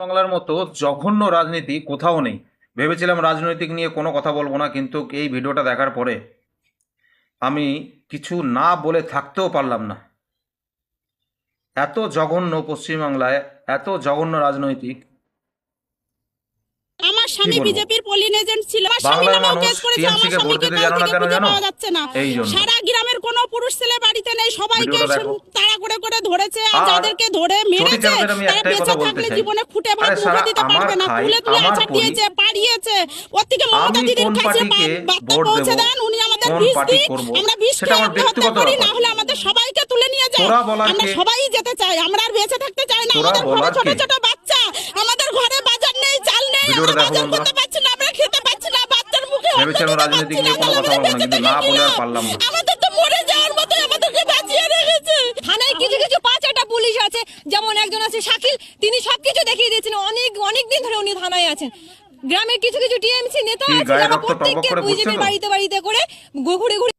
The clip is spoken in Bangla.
বাংলার মতো জঘন্য রাজনীতি কোথাও নেই। ভেবেছিলাম রাজনৈতিক নিয়ে কোনো কথা বলবো না, কিন্তু এই ভিডিওটা দেখার পরে আমি কিছু না বলে থাকতেও পারলাম না। এত জঘন্য পশ্চিমবাংলায়, এত জঘন্য রাজনৈতিক, আমার কি স্বামী বলবো। বিজেপির পোলিং এজেন্ট ছিল। আমার স্বামী বাংলার নামেও মানুষ কেস করেছে। টিএমসি আমার কে ভোট স্বামীকে দিতে কাল জানো না থেকে কেন খুঁজে জানো? পাওয়া যাচ্ছে না। এই জন্য সারা গ্রামের কোনো পুরুষ ছেলে বাড়িতে নেই, সবাইকে ভিডিওটা দেখো। তাড়া করে করে ধরেছে, আর আর যাদেরকে ধরে মেরেছে চটিচারদের আমি তারা একটাই বেঁচে কথা বলতে থাকলে চাই, জীবনে খুঁটে ভাত আরে মুখে সারা দিতে আমার পারবে না। খাই, তুলে তুলে আমার আছাড় পড়ি, দিয়েছে, পাড়িয়েছে। ওর থেকে মমতা আমি দিদির কোন কাছে পার্টিকে বার্তা ভোট পৌঁছে দেব, দেন, উনি আমাদের কোন বিষ পার্টি দিক, করব, আমরা বিষ সেটা খেয়ে আমার আত্মহত্যা ব্যক্তিগত করি, না ব্যাপার। হলে আমাদের সবাইকে তুলে নিয়ে যাও। তোরা বলার আমরা কে? সবাই যেতে চাই, আমরা আর বেঁচে থাকতে চাই না। তোরা আমাদের ঘরে বলার ছোট কে? ছোট বাচ্চা, আমাদের ঘরে বাজার নেই, চাল নেই, ভিডিওটা আমরা দেখো বাজার বন্ধুরা। করতে পারছি না, আমরা খেতে পারছি না, বাচ্চার মুখে অন্ন ভেবেছিলাম দিতে রাজনৈতিক পারছি না, নিয়ে কোনো তাহলে কথা আমাদের বলবো না, বেঁচে কিন্তু থেকে না কি বলে আর লাভ? পারলাম না। আমাদের তো মরে যাওয়ার মতোই আমাদেরকে বাঁচিয়ে রেখেছে। থানায় কিছু কিছু 5-6টা পুলিশ আছে, যেমন একজন আছে শাকিল, তিনি সবকিছু দেখিয়ে দিয়েছেন। অনেক অনেক দিন ধরে উনি থানায় আছেন। গ্রামের কিছু কিছু টিএমসি নেতা কি আছে গায়ে যারা রক্ত টগবগ প্রত্যেককে করে পড়ছে বিজেপির তো? বাড়িতে বাড়িতে করে ঘুরে ঘুরে